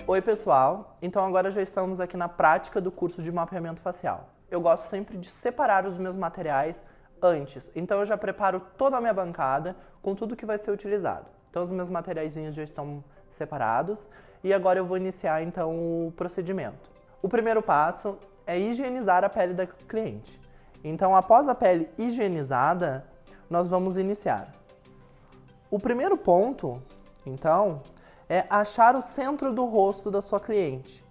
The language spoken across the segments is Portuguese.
Oi pessoal, então agora já estamos aqui na prática do curso de mapeamento facial. Eu gosto sempre de separar os meus materiais antes, então eu já preparo toda a minha bancada com tudo que vai ser utilizado. Então os meus materiaizinhos já estão separados e agora eu vou iniciar então o procedimento. O primeiro passo é higienizar a pele da cliente. Então após a pele higienizada, nós vamos iniciar. O primeiro ponto, então, é achar o centro do rosto da sua cliente.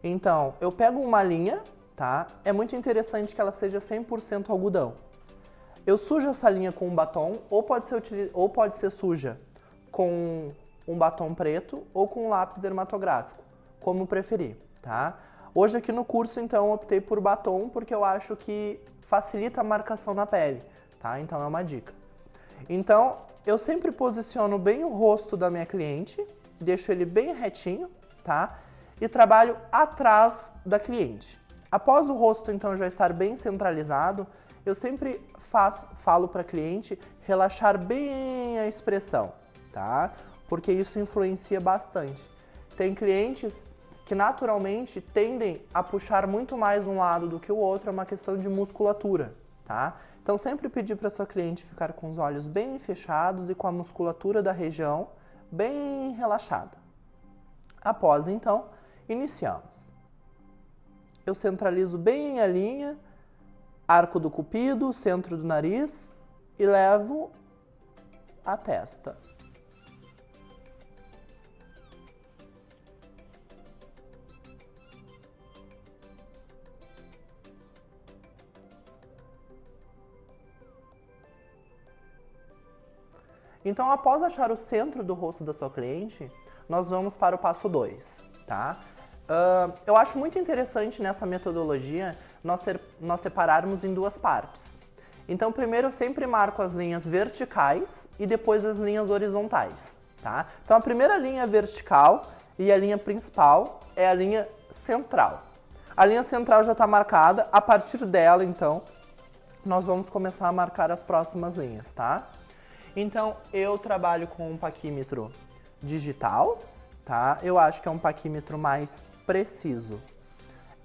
Então, eu pego uma linha, tá? É muito interessante que ela seja 100% algodão. Eu sujo essa linha com um batom, ou pode ser suja com um batom preto ou com um lápis dermatográfico, como preferir, tá? Hoje aqui no curso, então, eu optei por batom porque eu acho que facilita a marcação na pele, tá? Então é uma dica. Então, eu sempre posiciono bem o rosto da minha cliente, deixo ele bem retinho, tá? E trabalho atrás da cliente. Após o rosto, então, já estar bem centralizado, eu sempre falo para a cliente relaxar bem a expressão, tá? Porque isso influencia bastante. Tem clientes que naturalmente tendem a puxar muito mais um lado do que o outro, é uma questão de musculatura, tá? Então sempre pedir para sua cliente ficar com os olhos bem fechados e com a musculatura da região bem relaxada. Após então, iniciamos. Eu centralizo bem a linha, arco do cupido, centro do nariz e levo a testa. Então, após achar o centro do rosto da sua cliente, nós vamos para o passo 2, tá? Eu acho muito interessante nessa metodologia nós separarmos em duas partes. Então, primeiro eu sempre marco as linhas verticais e depois as linhas horizontais, tá? Então, a primeira linha vertical e a linha principal é a linha central. A linha central já está marcada, a partir dela, então, nós vamos começar a marcar as próximas linhas, tá? Então, eu trabalho com um paquímetro digital, tá? Eu acho que é um paquímetro mais preciso.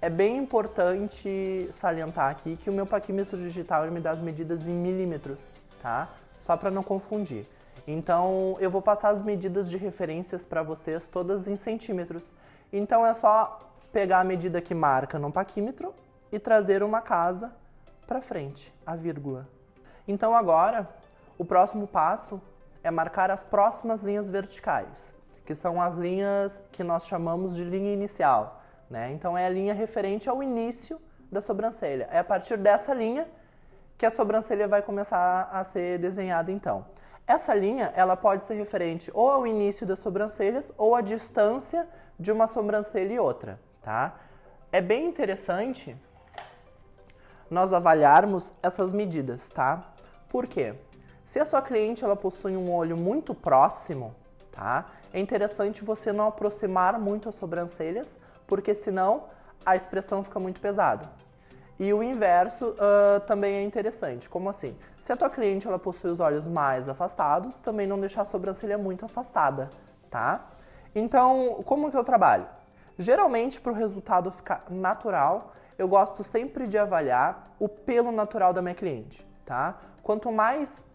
É bem importante salientar aqui que o meu paquímetro digital ele me dá as medidas em milímetros, tá? Só para não confundir. Então, eu vou passar as medidas de referências para vocês todas em centímetros. Então, é só pegar a medida que marca no paquímetro e trazer uma casa para frente, a vírgula. Então, agora, o próximo passo é marcar as próximas linhas verticais, que são as linhas que nós chamamos de linha inicial, né? Então é a linha referente ao início da sobrancelha. É a partir dessa linha que a sobrancelha vai começar a ser desenhada então. Essa linha, ela pode ser referente ou ao início das sobrancelhas ou à distância de uma sobrancelha e outra, tá? É bem interessante nós avaliarmos essas medidas, tá? Por quê? Se a sua cliente ela possui um olho muito próximo, tá? É interessante você não aproximar muito as sobrancelhas, porque senão a expressão fica muito pesada. E o inverso também é interessante. Como assim? Se a tua cliente ela possui os olhos mais afastados, também não deixar a sobrancelha muito afastada, tá? Então, como que eu trabalho? Geralmente, para o resultado ficar natural, eu gosto sempre de avaliar o pelo natural da minha cliente, tá? Quanto mais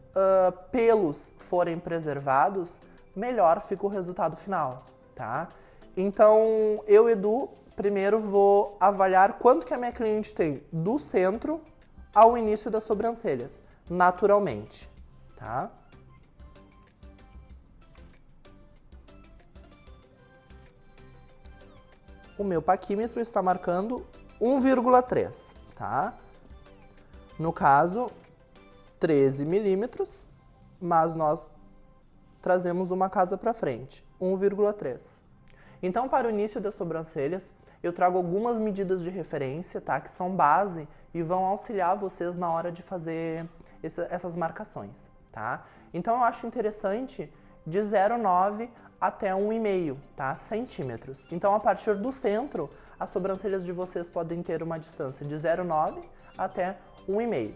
pelos forem preservados, melhor fica o resultado final, tá? Então, eu, Edu, primeiro vou avaliar quanto que a minha cliente tem do centro ao início das sobrancelhas, naturalmente, tá? O meu paquímetro está marcando 1,3, tá? No caso, 13 milímetros, mas nós trazemos uma casa para frente, 1,3. Então, para o início das sobrancelhas, eu trago algumas medidas de referência, tá? Que são base e vão auxiliar vocês na hora de fazer essas marcações, tá? Então, eu acho interessante de 0,9 até 1,5, tá? Centímetros. Então, a partir do centro, as sobrancelhas de vocês podem ter uma distância de 0,9 até 1,5.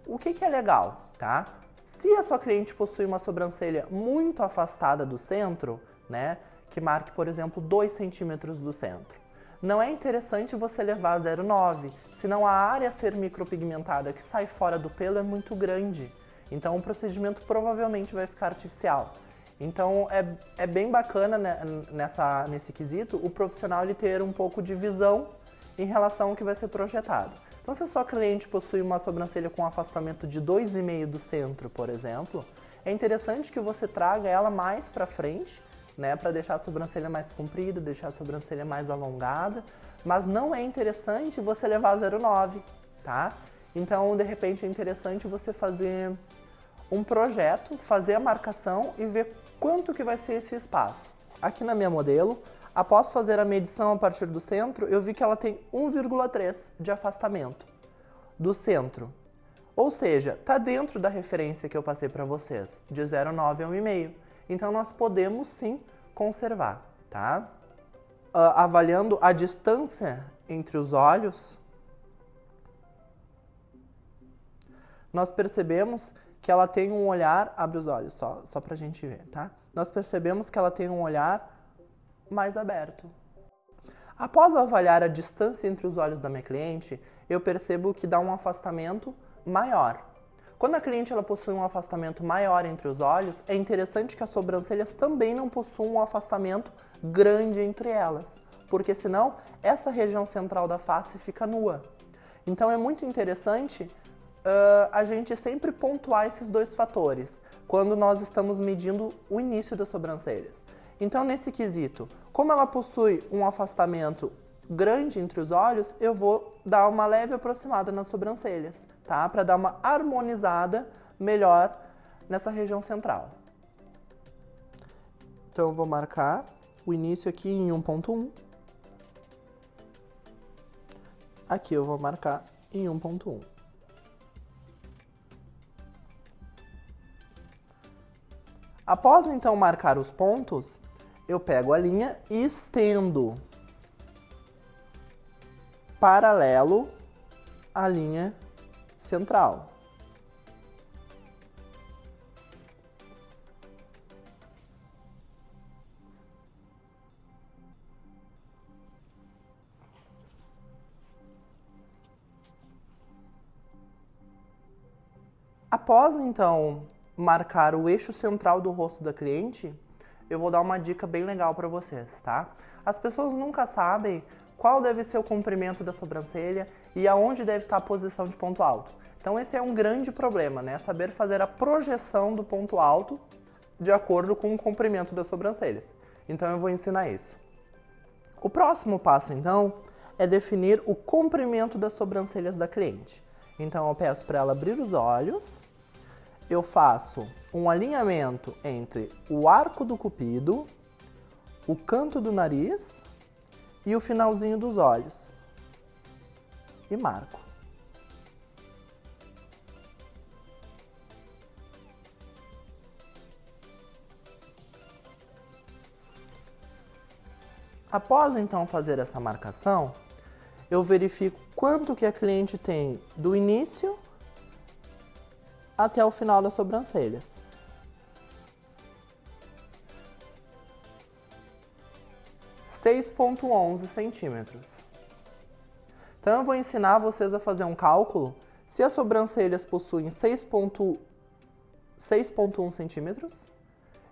O que é legal, tá? Se a sua cliente possui uma sobrancelha muito afastada do centro, né? que marque, por exemplo, 2 centímetros do centro. Não é interessante você levar a 0,9, senão a área a ser micropigmentada que sai fora do pelo é muito grande. Então o procedimento provavelmente vai ficar artificial. Então é bem bacana, né, nesse quesito o profissional ele ter um pouco de visão em relação ao que vai ser projetado. Então se a sua cliente possui uma sobrancelha com um afastamento de 2,5 do centro, por exemplo, é interessante que você traga ela mais para frente, né, para deixar a sobrancelha mais comprida, deixar a sobrancelha mais alongada, mas não é interessante você levar a 0,9, tá? Então, de repente, é interessante você fazer um projeto, fazer a marcação e ver quanto que vai ser esse espaço. Aqui na minha modelo, após fazer a medição a partir do centro, eu vi que ela tem 1,3 de afastamento do centro. Ou seja, está dentro da referência que eu passei para vocês, de 0,9 a 1,5. Então, nós podemos sim conservar, tá? Avaliando a distância entre os olhos, nós percebemos que ela tem um olhar... Abre os olhos só pra gente ver, tá? Nós percebemos que ela tem um olhar mais aberto. Após avaliar a distância entre os olhos da minha cliente, eu percebo que dá um afastamento maior. Quando a cliente ela possui um afastamento maior entre os olhos, é interessante que as sobrancelhas também não possuam um afastamento grande entre elas, porque senão essa região central da face fica nua. Então é muito interessante a gente sempre pontuar esses dois fatores quando nós estamos medindo o início das sobrancelhas. Então nesse quesito, como ela possui um afastamento grande entre os olhos, eu vou dar uma leve aproximada nas sobrancelhas, tá? Para dar uma harmonizada melhor nessa região central. Então eu vou marcar o início aqui em 1,1. Aqui eu vou marcar em 1,1. Após então marcar os pontos, eu pego a linha e estendo paralelo à linha central. Após então marcar o eixo central do rosto da cliente, eu vou dar uma dica bem legal para vocês, tá? As pessoas nunca sabem qual deve ser o comprimento da sobrancelha e aonde deve estar a posição de ponto alto. Então esse é um grande problema, né? Saber fazer a projeção do ponto alto de acordo com o comprimento das sobrancelhas. Então eu vou ensinar isso. O próximo passo, então, é definir o comprimento das sobrancelhas da cliente. Então eu peço para ela abrir os olhos, eu faço um alinhamento entre o arco do cupido, o canto do nariz e o finalzinho dos olhos. E marco. Após então fazer essa marcação, eu verifico quanto que a cliente tem do início até o final das sobrancelhas. (6,11 centímetros). Então eu vou ensinar vocês a fazer um cálculo se as sobrancelhas possuem 6,1 centímetros.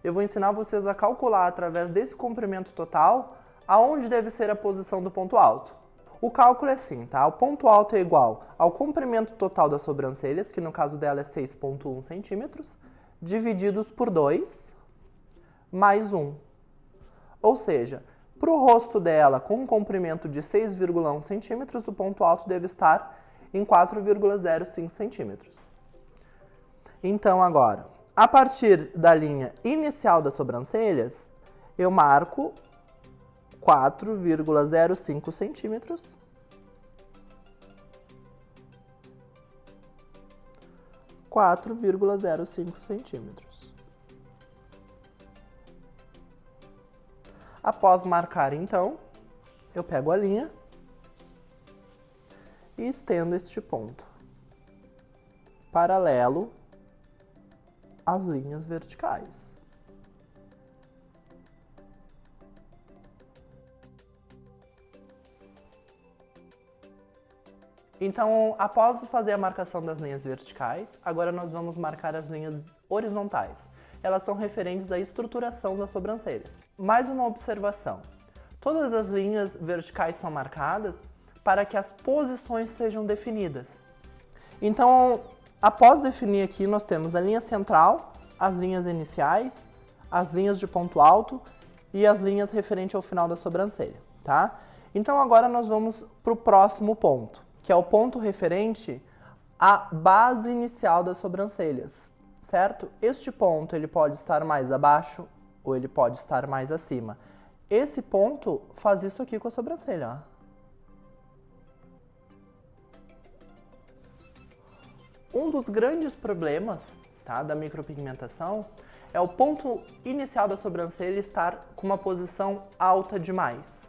Eu vou ensinar vocês a calcular através desse comprimento total aonde deve ser a posição do ponto alto. O cálculo é assim, tá? O ponto alto é igual ao comprimento total das sobrancelhas, que no caso dela é 6,1 centímetros, divididos por 2, mais 1. Ou seja, para o rosto dela, com um comprimento de 6,1 centímetros, o ponto alto deve estar em 4,05 centímetros. Então, agora, a partir da linha inicial das sobrancelhas, eu marco 4,05 centímetros. 4,05 centímetros. Após marcar, então, eu pego a linha e estendo este ponto paralelo às linhas verticais. Então, após fazer a marcação das linhas verticais, agora nós vamos marcar as linhas horizontais. Elas são referentes à estruturação das sobrancelhas. Mais uma observação. Todas as linhas verticais são marcadas para que as posições sejam definidas. Então, após definir aqui, nós temos a linha central, as linhas iniciais, as linhas de ponto alto e as linhas referentes ao final da sobrancelha, tá? Então, agora nós vamos para o próximo ponto, que é o ponto referente à base inicial das sobrancelhas, certo? Este ponto ele pode estar mais abaixo ou ele pode estar mais acima. Esse ponto faz isso aqui com a sobrancelha, ó. Um dos grandes problemas, tá, da micropigmentação é o ponto inicial da sobrancelha estar com uma posição alta demais,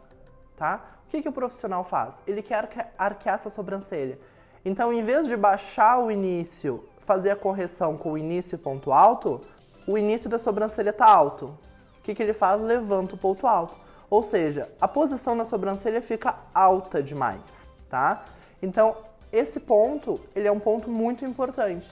tá? O que o profissional faz? Ele quer arquear essa sobrancelha. Então, em vez de baixar o início, fazer a correção com o início e ponto alto, o início da sobrancelha está alto. O que ele faz? Levanta o ponto alto. Ou seja, a posição da sobrancelha fica alta demais, tá? Então, esse ponto, ele é um ponto muito importante.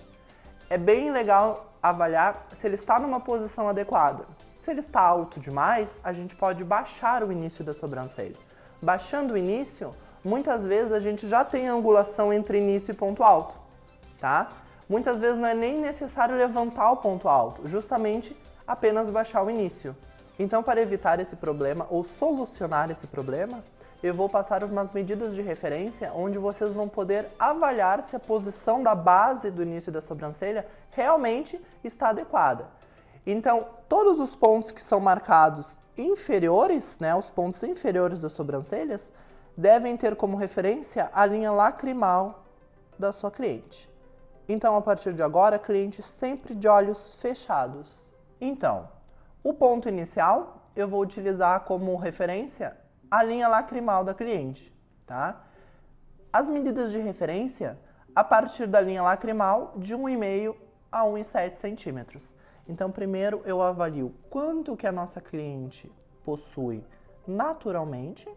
É bem legal avaliar se ele está numa posição adequada. Se ele está alto demais, a gente pode baixar o início da sobrancelha. Baixando o início, muitas vezes a gente já tem angulação entre início e ponto alto, tá? Muitas vezes não é nem necessário levantar o ponto alto, justamente apenas baixar o início. Então, para evitar esse problema ou solucionar esse problema, eu vou passar umas medidas de referência onde vocês vão poder avaliar se a posição da base do início da sobrancelha realmente está adequada. Então, todos os pontos que são marcados inferiores, né, os pontos inferiores das sobrancelhas, devem ter como referência a linha lacrimal da sua cliente. Então, a partir de agora, cliente sempre de olhos fechados. Então, o ponto inicial eu vou utilizar como referência a linha lacrimal da cliente, tá? As medidas de referência a partir da linha lacrimal de 1,5 a 1,7 centímetros. Então, primeiro eu avalio quanto que a nossa cliente possui naturalmente,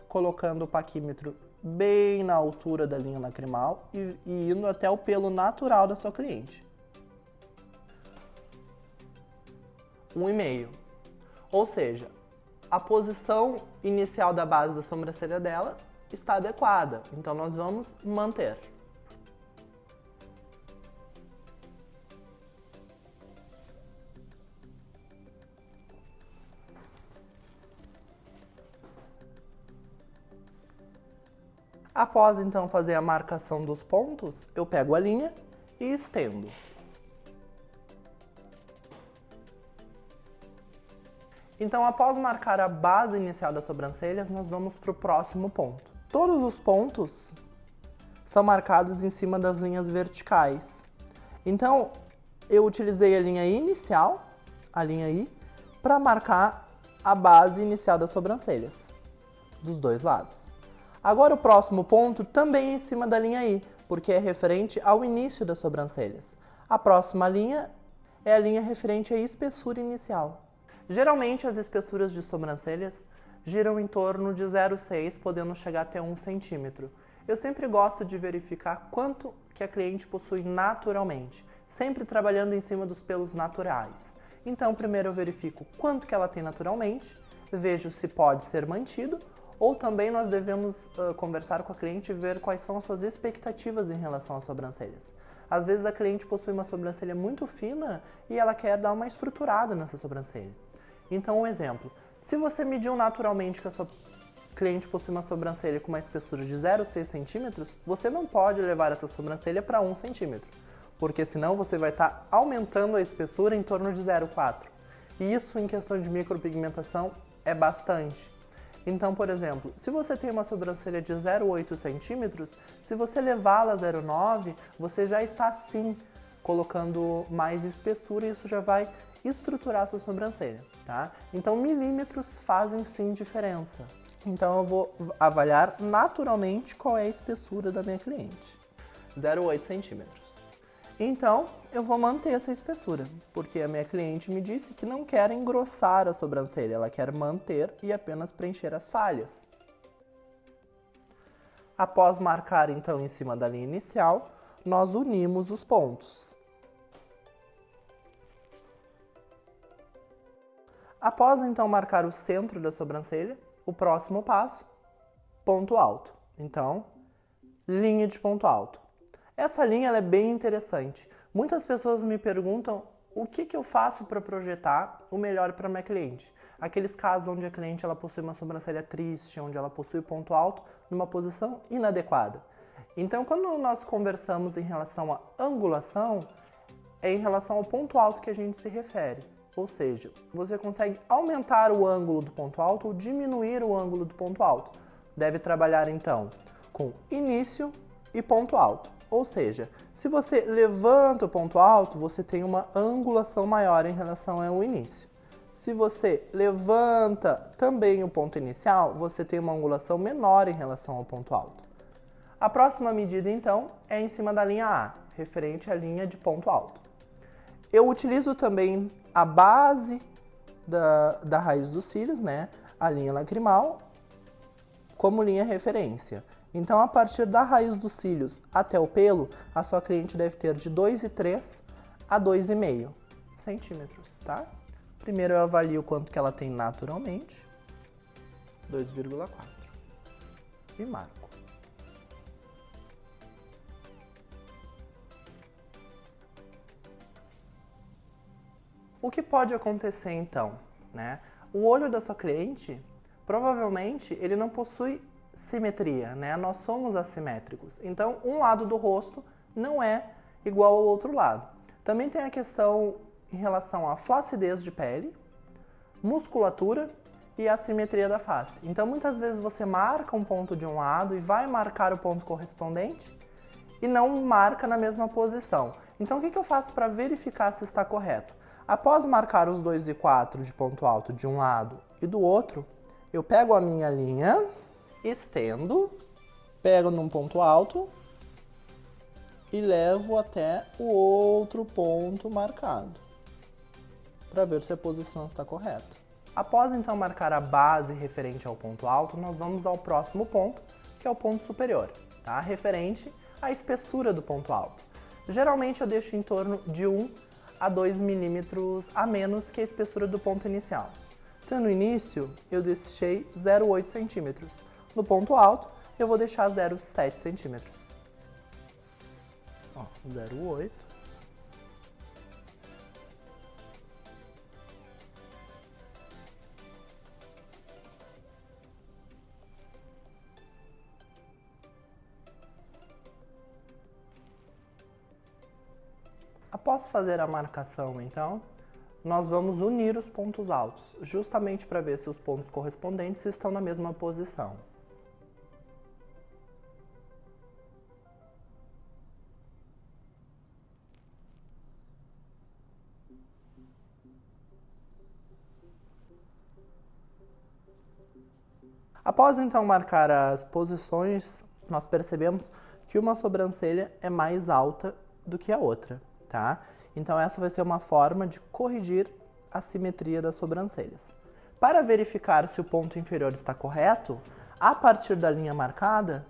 colocando o paquímetro bem na altura da linha lacrimal e indo até o pelo natural da sua cliente. 1,5. Ou seja, a posição inicial da base da sobrancelha dela está adequada, então nós vamos manter. Após então fazer a marcação dos pontos, eu pego a linha e estendo. Então, após marcar a base inicial das sobrancelhas, nós vamos para o próximo ponto. Todos os pontos são marcados em cima das linhas verticais. Então, eu utilizei a linha inicial, a linha I, para marcar a base inicial das sobrancelhas, dos dois lados. Agora, o próximo ponto também é em cima da linha I, porque é referente ao início das sobrancelhas. A próxima linha é a linha referente à espessura inicial. Geralmente, as espessuras de sobrancelhas giram em torno de 0,6, podendo chegar até 1 centímetro. Eu sempre gosto de verificar quanto que a cliente possui naturalmente, sempre trabalhando em cima dos pelos naturais. Então, primeiro eu verifico quanto que ela tem naturalmente, vejo se pode ser mantido, ou também nós devemos conversar com a cliente e ver quais são as suas expectativas em relação às sobrancelhas. Às vezes a cliente possui uma sobrancelha muito fina e ela quer dar uma estruturada nessa sobrancelha. Então, um exemplo, se você mediu naturalmente que a sua cliente possui uma sobrancelha com uma espessura de 0,6 centímetros, você não pode levar essa sobrancelha para 1 centímetro, porque senão você vai estar aumentando a espessura em torno de 0,4. E isso, em questão de micropigmentação, é bastante. Então, por exemplo, se você tem uma sobrancelha de 0,8 centímetros, se você levá-la a 0,9, você já está sim colocando mais espessura e isso já vai estruturar a sua sobrancelha, tá? Então, milímetros fazem sim diferença. Então, eu vou avaliar naturalmente qual é a espessura da minha cliente. 0,8 centímetros. Então, eu vou manter essa espessura, porque a minha cliente me disse que não quer engrossar a sobrancelha, ela quer manter e apenas preencher as falhas. Após marcar, então, em cima da linha inicial, nós unimos os pontos. Após, então, marcar o centro da sobrancelha, o próximo passo, ponto alto. Então, linha de ponto alto. Essa linha ela é bem interessante. Muitas pessoas me perguntam o que eu faço para projetar o melhor para minha cliente. Aqueles casos onde a cliente ela possui uma sobrancelha triste, onde ela possui ponto alto numa posição inadequada. Então, quando nós conversamos em relação à angulação, é em relação ao ponto alto que a gente se refere. Ou seja, você consegue aumentar o ângulo do ponto alto ou diminuir o ângulo do ponto alto. Deve trabalhar, então, com início e ponto alto. Ou seja, se você levanta o ponto alto, você tem uma angulação maior em relação ao início. Se você levanta também o ponto inicial, você tem uma angulação menor em relação ao ponto alto. A próxima medida, então, é em cima da linha A, referente à linha de ponto alto. Eu utilizo também a base da raiz dos cílios, né, a linha lacrimal, como linha referência. Então, a partir da raiz dos cílios até o pelo, a sua cliente deve ter de 2,3 a 2,5 centímetros, tá? Primeiro eu avalio quanto que ela tem naturalmente, 2,4, e marco. O que pode acontecer então, né? O olho da sua cliente, provavelmente, ele não possui simetria, né? Nós somos assimétricos. Então, um lado do rosto não é igual ao outro lado. Também tem a questão em relação à flacidez de pele, musculatura e assimetria da face. Então, muitas vezes você marca um ponto de um lado e vai marcar o ponto correspondente e não marca na mesma posição. Então, o que eu faço para verificar se está correto? Após marcar os 2,4 de ponto alto de um lado e do outro, eu pego a minha linha, estendo, pego num ponto alto e levo até o outro ponto marcado, para ver se a posição está correta. Após então marcar a base referente ao ponto alto, nós vamos ao próximo ponto, que é o ponto superior, tá? Referente à espessura do ponto alto. Geralmente eu deixo em torno de 1 a 2 milímetros a menos que a espessura do ponto inicial. Então no início eu deixei 0,8 centímetros. No ponto alto eu vou deixar 0,7 centímetros. Ó, 0,8. Após fazer a marcação, então, nós vamos unir os pontos altos, justamente para ver se os pontos correspondentes estão na mesma posição. Após então marcar as posições, nós percebemos que uma sobrancelha é mais alta do que a outra, tá? Então essa vai ser uma forma de corrigir a simetria das sobrancelhas. Para verificar se o ponto inferior está correto, a partir da linha marcada,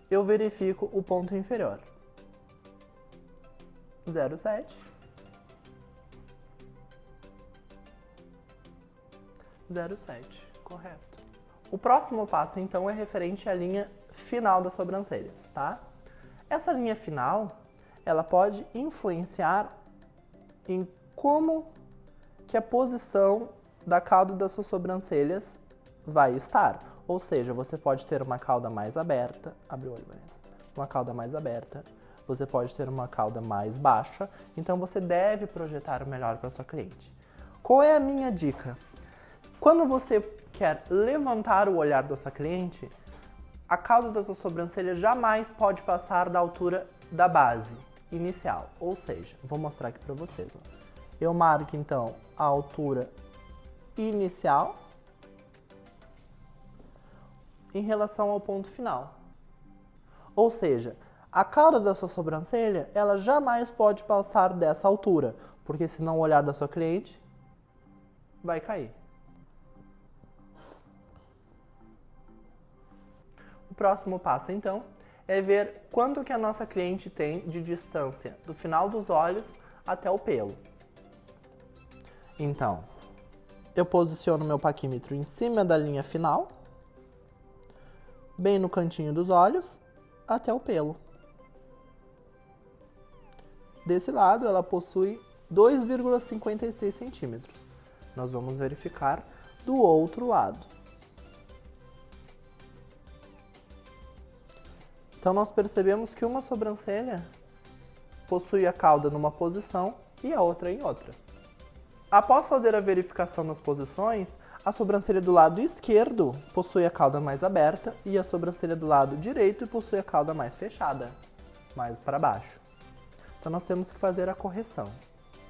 eu verifico o ponto inferior. 0,7. 0,7, correto. O próximo passo, então, é referente à linha final das sobrancelhas, tá? Essa linha final, ela pode influenciar em como que a posição da cauda das suas sobrancelhas vai estar. Ou seja, você pode ter uma cauda mais aberta, abre o olho, Vanessa, uma cauda mais aberta, você pode ter uma cauda mais baixa, então você deve projetar o melhor para sua cliente. Qual é a minha dica? Quando você quer levantar o olhar da sua cliente, a cauda da sua sobrancelha jamais pode passar da altura da base inicial. Ou seja, vou mostrar aqui para vocês. Ó. Eu marco então a altura inicial em relação ao ponto final. Ou seja, a cauda da sua sobrancelha, ela jamais pode passar dessa altura, porque senão o olhar da sua cliente vai cair. O próximo passo, então, é ver quanto que a nossa cliente tem de distância do final dos olhos até o pelo. Então, eu posiciono meu paquímetro em cima da linha final, bem no cantinho dos olhos, até o pelo. Desse lado, ela possui 2,56 centímetros. Nós vamos verificar do outro lado. Então, nós percebemos que uma sobrancelha possui a cauda numa posição e a outra em outra. Após fazer a verificação das posições, a sobrancelha do lado esquerdo possui a cauda mais aberta e a sobrancelha do lado direito possui a cauda mais fechada, mais para baixo. Então nós temos que fazer a correção.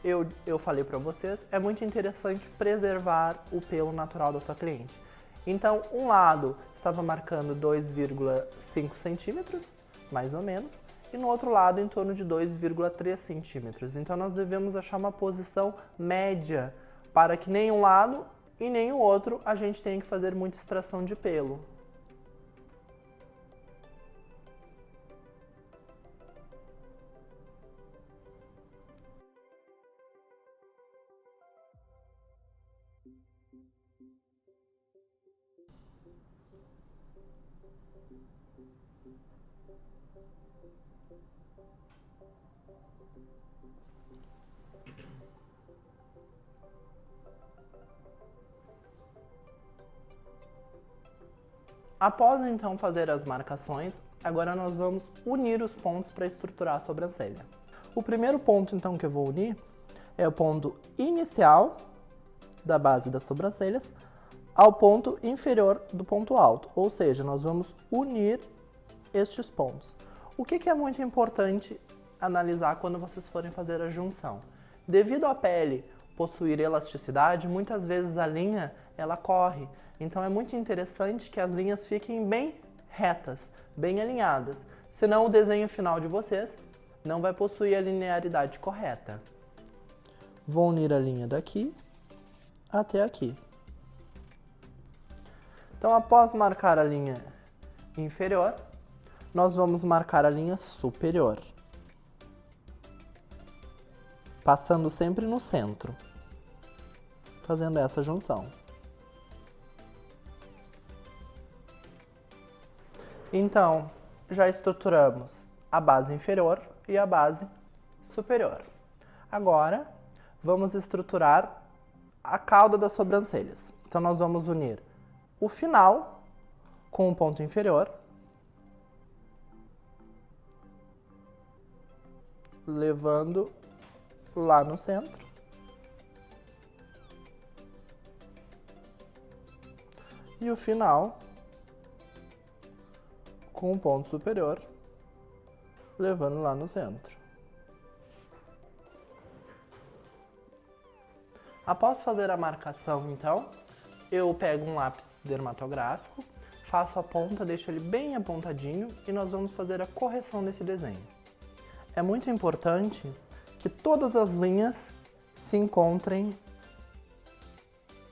Eu falei para vocês, é muito interessante preservar o pelo natural da sua cliente. Então, um lado estava marcando 2,5 centímetros, mais ou menos, e no outro lado em torno de 2,3 centímetros. Então nós devemos achar uma posição média para que nem um lado e nem o outro a gente tenha que fazer muita extração de pelo. Após então fazer as marcações, agora nós vamos unir os pontos para estruturar a sobrancelha. O primeiro ponto então que eu vou unir é o ponto inicial da base das sobrancelhas ao ponto inferior do ponto alto, ou seja, nós vamos unir estes pontos. O que é muito importante analisar quando vocês forem fazer a junção? Devido à pele possuir elasticidade, muitas vezes a linha ela corre. Então é muito interessante que as linhas fiquem bem retas, bem alinhadas. Senão o desenho final de vocês não vai possuir a linearidade correta. Vou unir a linha daqui até aqui. Então após marcar a linha inferior, nós vamos marcar a linha superior. Passando sempre no centro, fazendo essa junção. Então, já estruturamos a base inferior e a base superior. Agora, vamos estruturar a cauda das sobrancelhas. Então, nós vamos unir o final com o ponto inferior, levando lá no centro. E o final com o ponto superior, levando lá no centro. Após fazer a marcação, então, eu pego um lápis dermatográfico, faço a ponta, deixo ele bem apontadinho e nós vamos fazer a correção desse desenho. É muito importante que todas as linhas se encontrem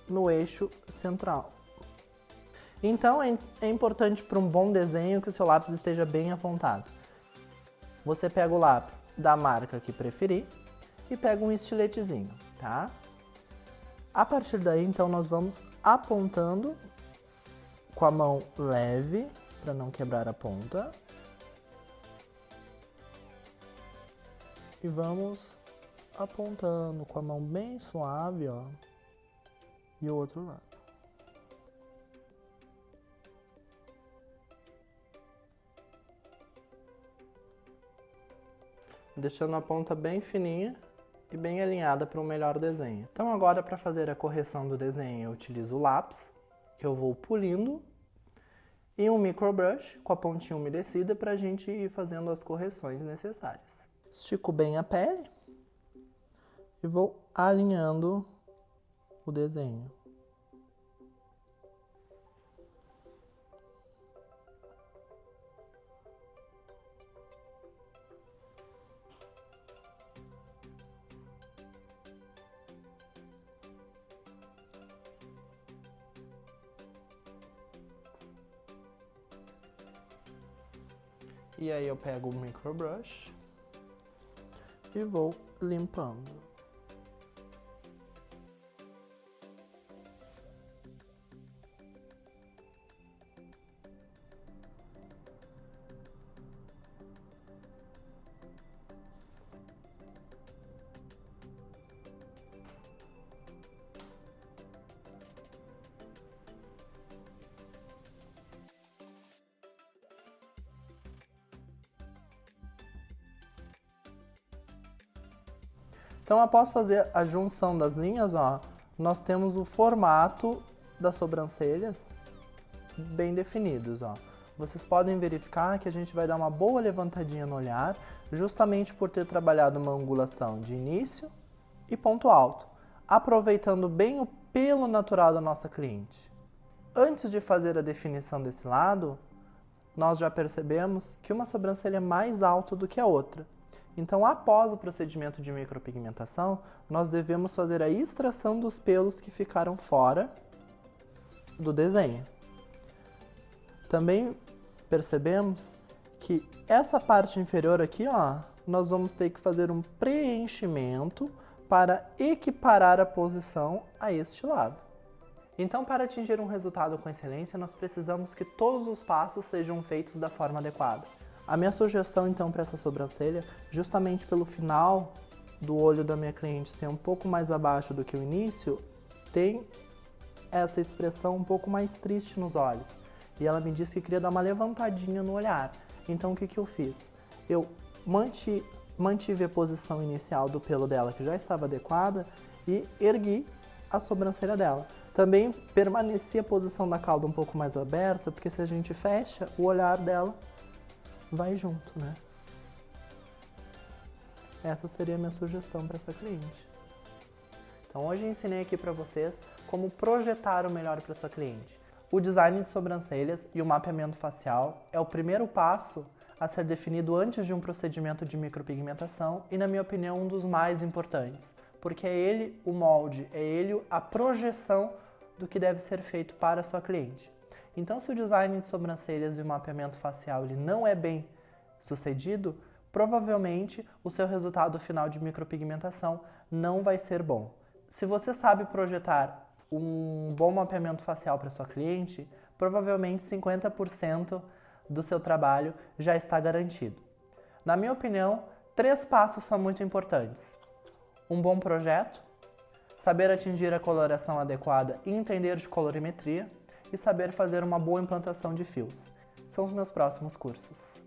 no eixo central. Então é importante para um bom desenho que o seu lápis esteja bem apontado. Você pega o lápis da marca que preferir e pega um estiletezinho, tá? A partir daí, então, nós vamos apontando com a mão leve para não quebrar a ponta. E vamos apontando com a mão bem suave, ó, e o outro lado. Deixando a ponta bem fininha e bem alinhada para um melhor desenho. Então agora, para fazer a correção do desenho, eu utilizo o lápis, que eu vou pulindo, e um microbrush com a pontinha umedecida para a gente ir fazendo as correções necessárias. Estico bem a pele e vou alinhando o desenho. E aí eu pego o microbrush e vou limpando. Então, após fazer a junção das linhas, ó, nós temos o formato das sobrancelhas bem definidos, ó. Vocês podem verificar que a gente vai dar uma boa levantadinha no olhar, justamente por ter trabalhado uma angulação de início e ponto alto, aproveitando bem o pelo natural da nossa cliente. Antes de fazer a definição desse lado, nós já percebemos que uma sobrancelha é mais alta do que a outra. Então, após o procedimento de micropigmentação, nós devemos fazer a extração dos pelos que ficaram fora do desenho. Também percebemos que essa parte inferior aqui, ó, nós vamos ter que fazer um preenchimento para equiparar a posição a este lado. Então, para atingir um resultado com excelência, nós precisamos que todos os passos sejam feitos da forma adequada. A minha sugestão, então, para essa sobrancelha, justamente pelo final do olho da minha cliente ser um pouco mais abaixo do que o início, tem essa expressão um pouco mais triste nos olhos. E ela me disse que queria dar uma levantadinha no olhar. Então, o que eu fiz? Eu mantive a posição inicial do pelo dela, que já estava adequada, e ergui a sobrancelha dela. Também permaneci a posição da cauda um pouco mais aberta, porque se a gente fecha, o olhar dela vai junto, né? Essa seria a minha sugestão para essa cliente. Então hoje eu ensinei aqui para vocês como projetar o melhor para sua cliente. O design de sobrancelhas e o mapeamento facial é o primeiro passo a ser definido antes de um procedimento de micropigmentação e, na minha opinião, um dos mais importantes, porque é ele o molde, é ele a projeção do que deve ser feito para a sua cliente. Então, se o design de sobrancelhas e o mapeamento facial ele não é bem sucedido, provavelmente o seu resultado final de micropigmentação não vai ser bom. Se você sabe projetar um bom mapeamento facial para sua cliente, provavelmente 50% do seu trabalho já está garantido. Na minha opinião, 3 passos são muito importantes. Um bom projeto, saber atingir a coloração adequada e entender de colorimetria, e saber fazer uma boa implantação de fios. São os meus próximos cursos.